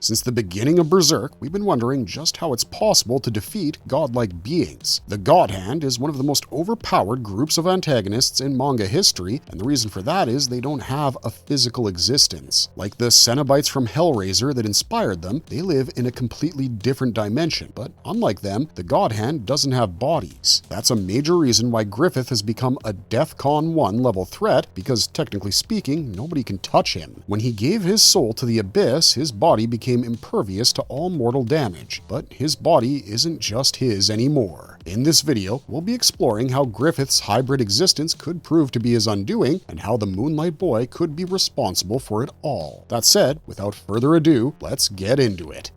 Since the beginning of Berserk, we've been wondering just how it's possible to defeat godlike beings. The God Hand is one of the most overpowered groups of antagonists in manga history, and the reason for that is they don't have a physical existence. Like the Cenobites from Hellraiser that inspired them, they live in a completely different dimension, but unlike them, the God Hand doesn't have bodies. That's a major reason why Griffith has become a DEFCON 1 level threat, because technically speaking, nobody can touch him. When he gave his soul to the Abyss, his body became impervious to all mortal damage, but his body isn't just his anymore. In this video, we'll be exploring how Griffith's hybrid existence could prove to be his undoing, and how the Moonlight Boy could be responsible for it all. That said, without further ado, let's get into it.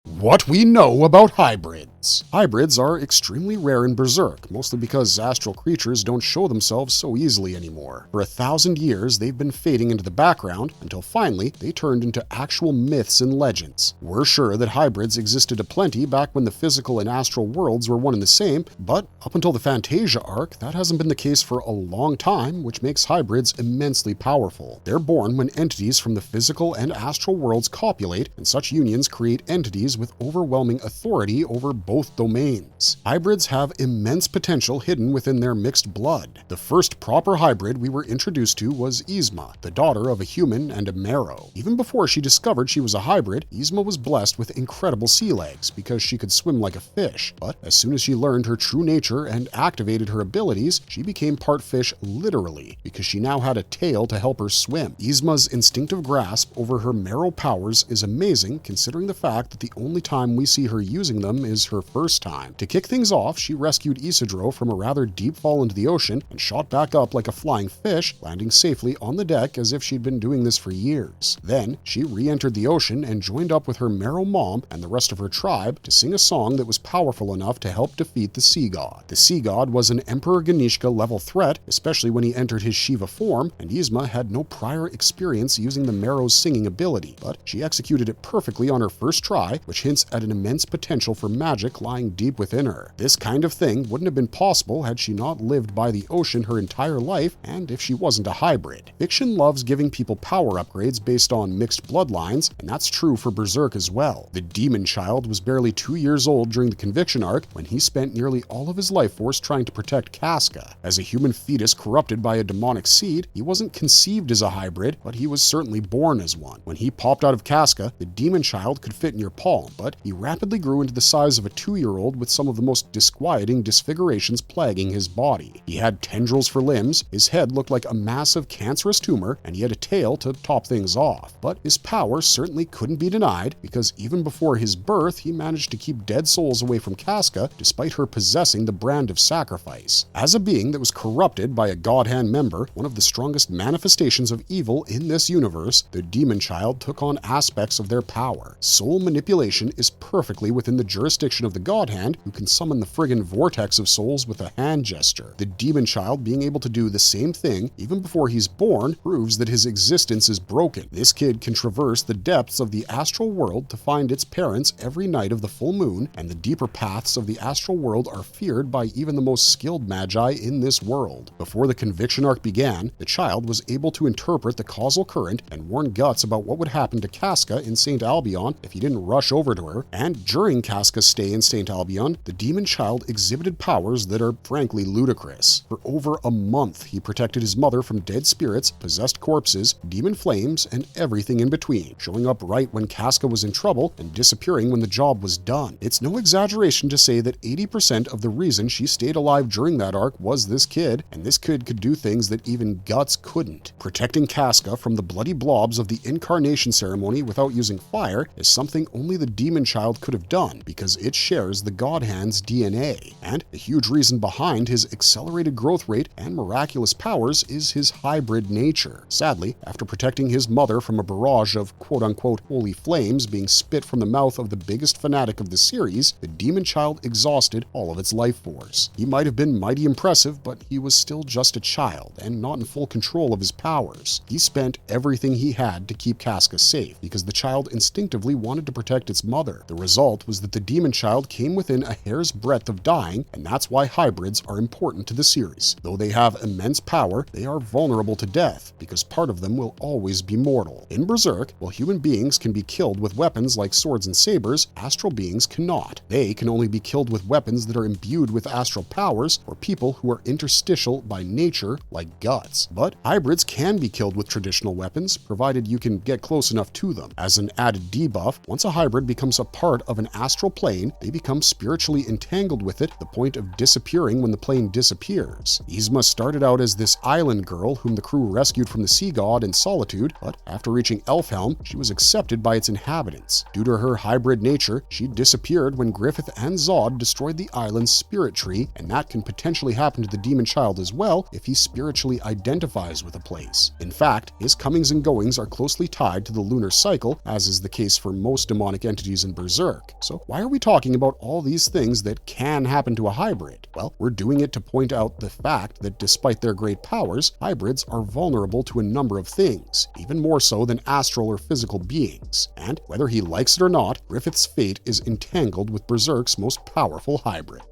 What we know about hybrids. Hybrids are extremely rare in Berserk, mostly because astral creatures don't show themselves so easily anymore. For 1,000 years, they've been fading into the background until finally they turned into actual myths and legends. We're sure that hybrids existed aplenty back when the physical and astral worlds were one and the same, but up until the Fantasia arc, that hasn't been the case for a long time, which makes hybrids immensely powerful. They're born when entities from the physical and astral worlds copulate, and such unions create entities with overwhelming authority over both domains. Hybrids have immense potential hidden within their mixed blood. The first proper hybrid we were introduced to was Yzma, the daughter of a human and a marrow. Even before she discovered she was a hybrid, Yzma was blessed with incredible sea legs because she could swim like a fish, but as soon as she learned her true nature and activated her abilities, she became part fish literally, because she now had a tail to help her swim. Yzma's instinctive grasp over her marrow powers is amazing, considering the fact that the only time we see her using them is her first time. To kick things off, she rescued Isidro from a rather deep fall into the ocean and shot back up like a flying fish, landing safely on the deck as if she'd been doing this for years. Then, she re-entered the ocean and joined up with her marrow mom and the rest of her tribe to sing a song that was powerful enough to help defeat the sea god. The sea god was an Emperor Ganishka level threat, especially when he entered his Shiva form, and Yzma had no prior experience using the marrow's singing ability, but she executed it perfectly on her first try, which hints at an immense potential for magic lying deep within her. This kind of thing wouldn't have been possible had she not lived by the ocean her entire life, and if she wasn't a hybrid. Fiction loves giving people power upgrades based on mixed bloodlines, and that's true for Berserk as well. The demon child was barely 2 years old during the Conviction arc when he spent nearly all of his life force trying to protect Casca. As a human fetus corrupted by a demonic seed, he wasn't conceived as a hybrid, but he was certainly born as one. When he popped out of Casca, the demon child could fit in your palm, but he rapidly grew into the size of a 2-year-old with some of the most disquieting disfigurations plaguing his body. He had tendrils for limbs, his head looked like a massive cancerous tumor, and he had a tail to top things off. But his power certainly couldn't be denied, because even before his birth, he managed to keep dead souls away from Casca, despite her possessing the brand of sacrifice. As a being that was corrupted by a God Hand member, one of the strongest manifestations of evil in this universe, the demon child took on aspects of their power. Soul manipulation is perfectly within the jurisdiction of the God Hand, who can summon the friggin' vortex of souls with a hand gesture. The demon child being able to do the same thing even before he's born proves that his existence is broken. This kid can traverse the depths of the astral world to find its parents every night of the full moon, and the deeper paths of the astral world are feared by even the most skilled magi in this world. Before the Conviction arc began, the child was able to interpret the causal current and warn Guts about what would happen to Casca in St. Albion if he didn't rush over to her, and during Casca's stay in St. Albion, the demon child exhibited powers that are frankly ludicrous. For over a month, he protected his mother from dead spirits, possessed corpses, demon flames, and everything in between, showing up right when Casca was in trouble and disappearing when the job was done. It's no exaggeration to say that 80% of the reason she stayed alive during that arc was this kid, and this kid could do things that even Guts couldn't. Protecting Casca from the bloody blobs of the incarnation ceremony without using fire is something only the demon child could have done, because it shares the God Hand's DNA. And a huge reason behind his accelerated growth rate and miraculous powers is his hybrid nature. Sadly, after protecting his mother from a barrage of quote-unquote holy flames being spit from the mouth of the biggest fanatic of the series, the demon child exhausted all of its life force. He might have been mighty impressive, but he was still just a child and not in full control of his powers. He spent everything he had to keep Casca safe, because the child instinctively wanted to protect its mother. The result was that the demon child child came within a hair's breadth of dying, and that's why hybrids are important to the series. Though they have immense power, they are vulnerable to death, because part of them will always be mortal. In Berserk, while human beings can be killed with weapons like swords and sabers, astral beings cannot. They can only be killed with weapons that are imbued with astral powers, or people who are interstitial by nature, like guts. But hybrids can be killed with traditional weapons, provided you can get close enough to them. As an added debuff, once a hybrid becomes a part of an astral plane, they become spiritually entangled with it, to the point of disappearing when the plane disappears. Yzma started out as this island girl whom the crew rescued from the sea god in solitude, but after reaching Elfhelm, she was accepted by its inhabitants. Due to her hybrid nature, she disappeared when Griffith and Zod destroyed the island's spirit tree, and that can potentially happen to the demon child as well if he spiritually identifies with a place. In fact, his comings and goings are closely tied to the lunar cycle, as is the case for most demonic entities in Berserk. So why are we talking about all these things that can happen to a hybrid? Well, we're doing it to point out the fact that despite their great powers, hybrids are vulnerable to a number of things, even more so than astral or physical beings. And whether he likes it or not, Griffith's fate is entangled with Berserk's most powerful hybrid.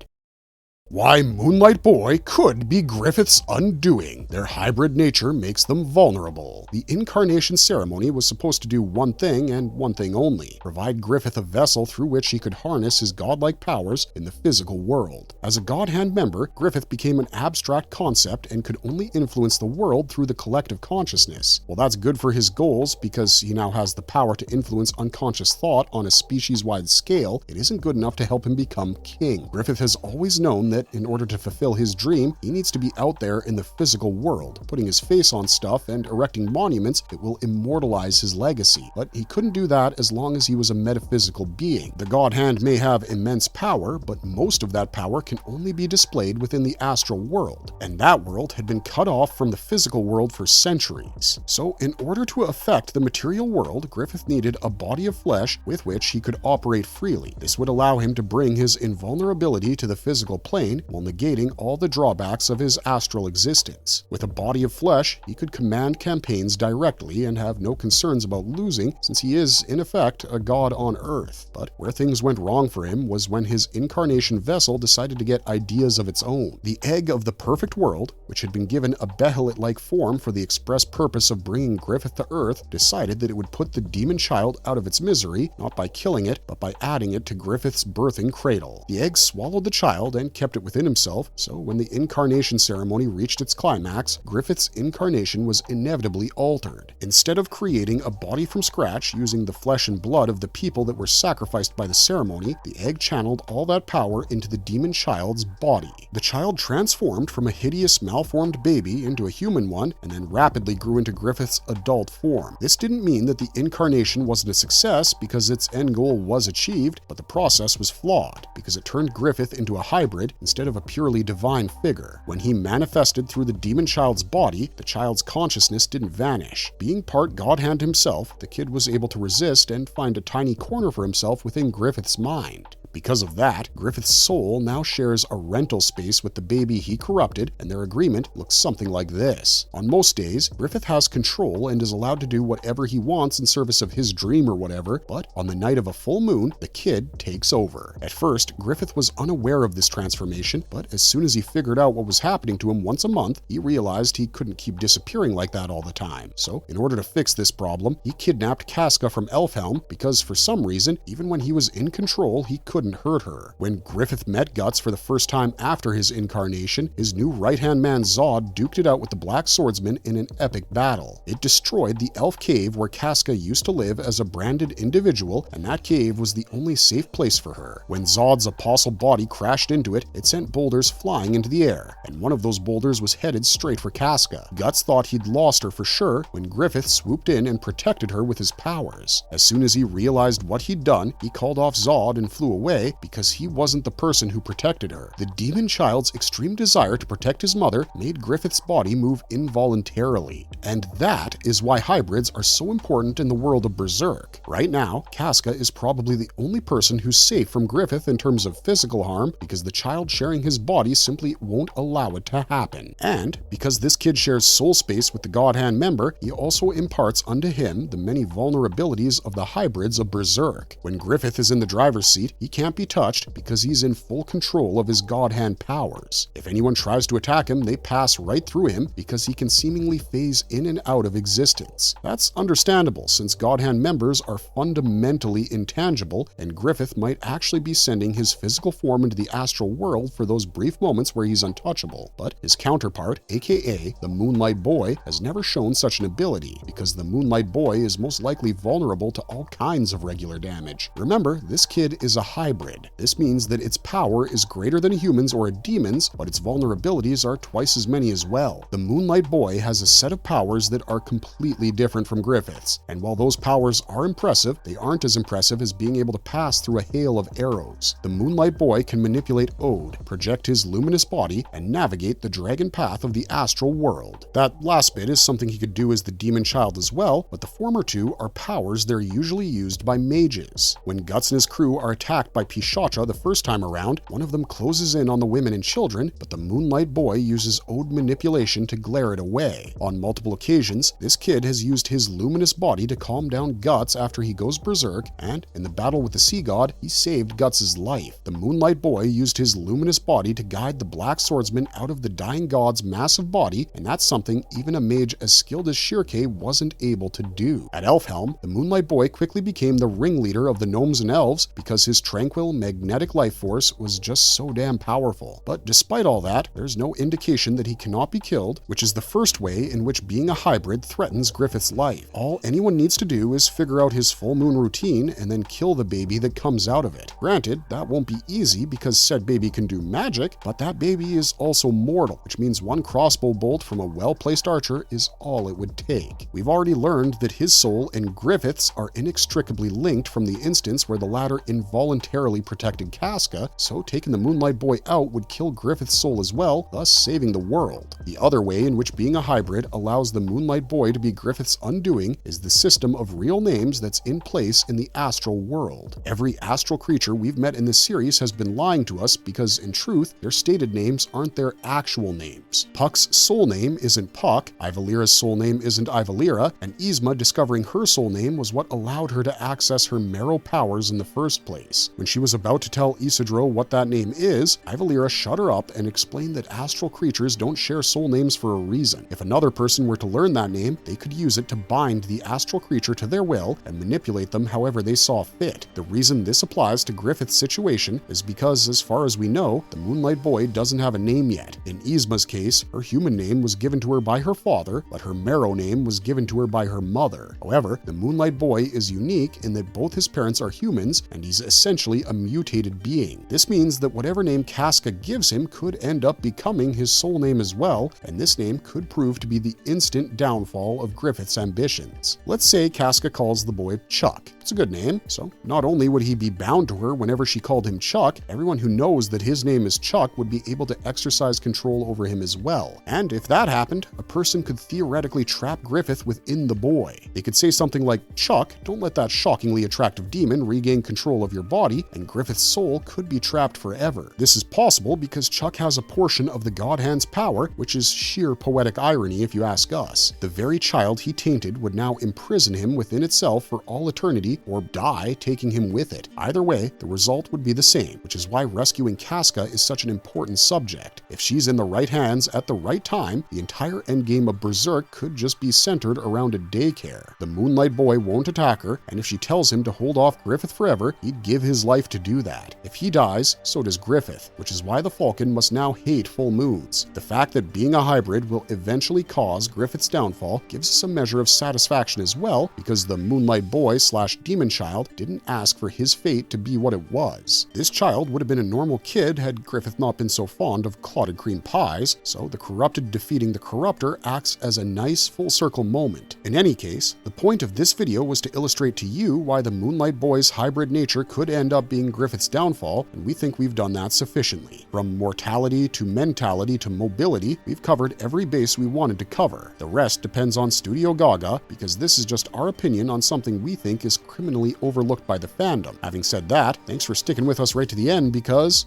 Why Moonlight Boy could be Griffith's undoing. Their hybrid nature makes them vulnerable. The incarnation ceremony was supposed to do one thing and one thing only: provide Griffith a vessel through which he could harness his godlike powers in the physical world. As a God Hand member, Griffith became an abstract concept and could only influence the world through the collective consciousness. Well, that's good for his goals because he now has the power to influence unconscious thought on a species-wide scale. It isn't good enough to help him become king. Griffith has always known that in order to fulfill his dream, he needs to be out there in the physical world, putting his face on stuff and erecting monuments that will immortalize his legacy. But he couldn't do that as long as he was a metaphysical being. The God Hand may have immense power, but most of that power can only be displayed within the astral world, and that world had been cut off from the physical world for centuries. So in order to affect the material world, Griffith needed a body of flesh with which he could operate freely. This would allow him to bring his invulnerability to the physical plane while negating all the drawbacks of his astral existence. With a body of flesh, he could command campaigns directly and have no concerns about losing, since he is, in effect, a god on Earth. But where things went wrong for him was when his incarnation vessel decided to get ideas of its own. The egg of the perfect world, which had been given a behelit-like form for the express purpose of bringing Griffith to Earth, decided that it would put the demon child out of its misery, not by killing it, but by adding it to Griffith's birthing cradle. The egg swallowed the child and kept it within himself, so when the incarnation ceremony reached its climax, Griffith's incarnation was inevitably altered. Instead of creating a body from scratch using the flesh and blood of the people that were sacrificed by the ceremony, the egg channeled all that power into the demon child's body. The child transformed from a hideous, malformed baby into a human one, and then rapidly grew into Griffith's adult form. This didn't mean that the incarnation wasn't a success because its end goal was achieved, but the process was flawed because it turned Griffith into a hybrid instead of a purely divine figure. When he manifested through the demon child's body, the child's consciousness didn't vanish. Being part God Hand himself, the kid was able to resist and find a tiny corner for himself within Griffith's mind. Because of that, Griffith's soul now shares a rental space with the baby he corrupted, and their agreement looks something like this. On most days, Griffith has control and is allowed to do whatever he wants in service of his dream or whatever, but on the night of a full moon, the kid takes over. At first, Griffith was unaware of this transformation, but as soon as he figured out what was happening to him once a month, he realized he couldn't keep disappearing like that all the time. So, in order to fix this problem, he kidnapped Casca from Elfhelm because for some reason, even when he was in control, he couldn't hurt her. When Griffith met Guts for the first time after his incarnation, his new right-hand man Zod duked it out with the Black Swordsman in an epic battle. It destroyed the elf cave where Casca used to live as a branded individual, and that cave was the only safe place for her. When Zod's apostle body crashed into it, it sent boulders flying into the air, and one of those boulders was headed straight for Casca. Guts thought he'd lost her for sure when Griffith swooped in and protected her with his powers. As soon as he realized what he'd done, he called off Zod and flew away because he wasn't the person who protected her. The demon child's extreme desire to protect his mother made Griffith's body move involuntarily. And that is why hybrids are so important in the world of Berserk. Right now, Casca is probably the only person who's safe from Griffith in terms of physical harm because the child sharing his body simply won't allow it to happen. And because this kid shares soul space with the God Hand member, he also imparts unto him the many vulnerabilities of the hybrids of Berserk. When Griffith is in the driver's seat, he can't be touched because he's in full control of his God Hand powers. If anyone tries to attack him, they pass right through him because he can seemingly phase in and out of existence. That's understandable since God Hand members are fundamentally intangible, and Griffith might actually be sending his physical form into the astral world for those brief moments where he's untouchable. But his counterpart, aka the Moonlight Boy, has never shown such an ability because the Moonlight Boy is most likely vulnerable to all kinds of regular damage. Remember, this kid is a hybrid. This means that its power is greater than a human's or a demon's, but its vulnerabilities are twice as many as well. The Moonlight Boy has a set of powers that are completely different from Griffith's, and while those powers are impressive, they aren't as impressive as being able to pass through a hail of arrows. The Moonlight Boy can manipulate Ode, project his luminous body, and navigate the dragon path of the astral world. That last bit is something he could do as the demon child as well, but the former two are powers that are usually used by mages. When Guts and his crew are attacked by Pishacha the first time around, one of them closes in on the women and children, but the Moonlight Boy uses Ode manipulation to glare it away. On multiple occasions, this kid has used his luminous body to calm down Guts after he goes berserk, and in the battle with the Sea God, he saved Guts' life. The Moonlight Boy used his luminous body to guide the Black Swordsman out of the dying god's massive body, and that's something even a mage as skilled as Shirke wasn't able to do. At Elfhelm, the Moonlight Boy quickly became the ringleader of the gnomes and elves because his tranquil magnetic life force was just so damn powerful. But despite all that, there's no indication that he cannot be killed, which is the first way in which being a hybrid threatens Griffith's life. All anyone needs to do is figure out his full moon routine and then kill the baby that comes out of it. Granted, that won't be easy because said baby can do magic, but that baby is also mortal, which means one crossbow bolt from a well-placed archer is all it would take. We've already learned that his soul and Griffith's are inextricably linked from the instance where the latter involuntarily protected Casca, so taking the Moonlight Boy out would kill Griffith's soul as well, thus saving the world. The other way in which being a hybrid allows the Moonlight Boy to be Griffith's undoing is the system of real names that's in place in the astral world. Every astral creature we've met in this series has been lying to us because, in truth, their stated names aren't their actual names. Puck's soul name isn't Puck, Ivalira's soul name isn't Ivalira, and Yzma discovering her soul name was what allowed her to access her marrow powers in the first place. When she was about to tell Isidro what that name is, Ivalira shut her up and explained that astral creatures don't share soul names for a reason. If another person were to learn that name, they could use it to bind the astral creature to their will and manipulate them however they saw fit. The reason this applies to Griffith's situation is because, as far as we know, the Moonlight Boy doesn't have a name yet. In Yzma's case, her human name was given to her by her father, but her marrow name was given to her by her mother. However, the Moonlight Boy is unique in that both his parents are humans, and he's essentially a mutated being. This means that whatever name Casca gives him could end up becoming his soul name as well, and this name could prove to be the instant downfall of Griffith's ambitions. Let's say Casca calls the boy Chuck. It's a good name, so not only would he be bound to her whenever she called him Chuck, everyone who knows that his name is Chuck would be able to exercise control over him as well. And if that happened, a person could theoretically trap Griffith within the boy. They could say something like, "Chuck, don't let that shockingly attractive demon regain control of your body," and Griffith's soul could be trapped forever. This is possible because Chuck has a portion of the God Hand's power, which is sheer poetic irony if you ask us. The very child he tainted would now imprison him within itself for all eternity, or die taking him with it. Either way, the result would be the same, which is why rescuing Casca is such an important subject. If she's in the right hands at the right time, the entire endgame of Berserk could just be centered around a daycare. The Moonlight Boy won't attack her, and if she tells him to hold off Griffith forever, he'd give his life to do that. If he dies, so does Griffith, which is why the Falcon must now hate full moons. The fact that being a hybrid will eventually cause Griffith's downfall gives us a measure of satisfaction as well, because the Moonlight Boy / demon child didn't ask for his fate to be what it was. This child would have been a normal kid had Griffith not been so fond of clotted cream pies, so the corrupted defeating the corruptor acts as a nice full circle moment. In any case, the point of this video was to illustrate to you why the Moonlight Boy's hybrid nature could end up being Griffith's downfall, and we think we've done that sufficiently. From mortality to mentality to mobility, we've covered every base we wanted to cover. The rest depends on Studio Gaga, because this is just our opinion on something we think is criminally overlooked by the fandom. Having said that, thanks for sticking with us right to the end, because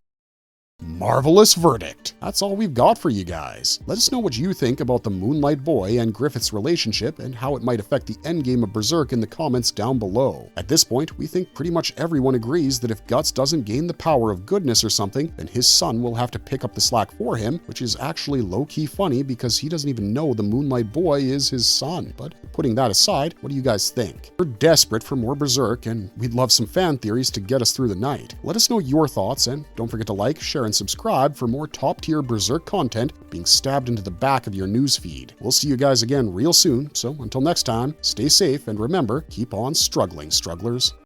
Marvelous verdict. That's all we've got for you guys. Let us know what you think about the Moonlight Boy and Griffith's relationship and how it might affect the endgame of Berserk in the comments down below. At this point, we think pretty much everyone agrees that if Guts doesn't gain the power of goodness or something, then his son will have to pick up the slack for him, which is actually low-key funny because he doesn't even know the Moonlight Boy is his son. But putting that aside, what do you guys think? We're desperate for more Berserk, and we'd love some fan theories to get us through the night. Let us know your thoughts, and don't forget to like, share, and subscribe for more top-tier Berserk content being stabbed into the back of your newsfeed. We'll see you guys again real soon, so until next time, stay safe and remember, keep on struggling, strugglers.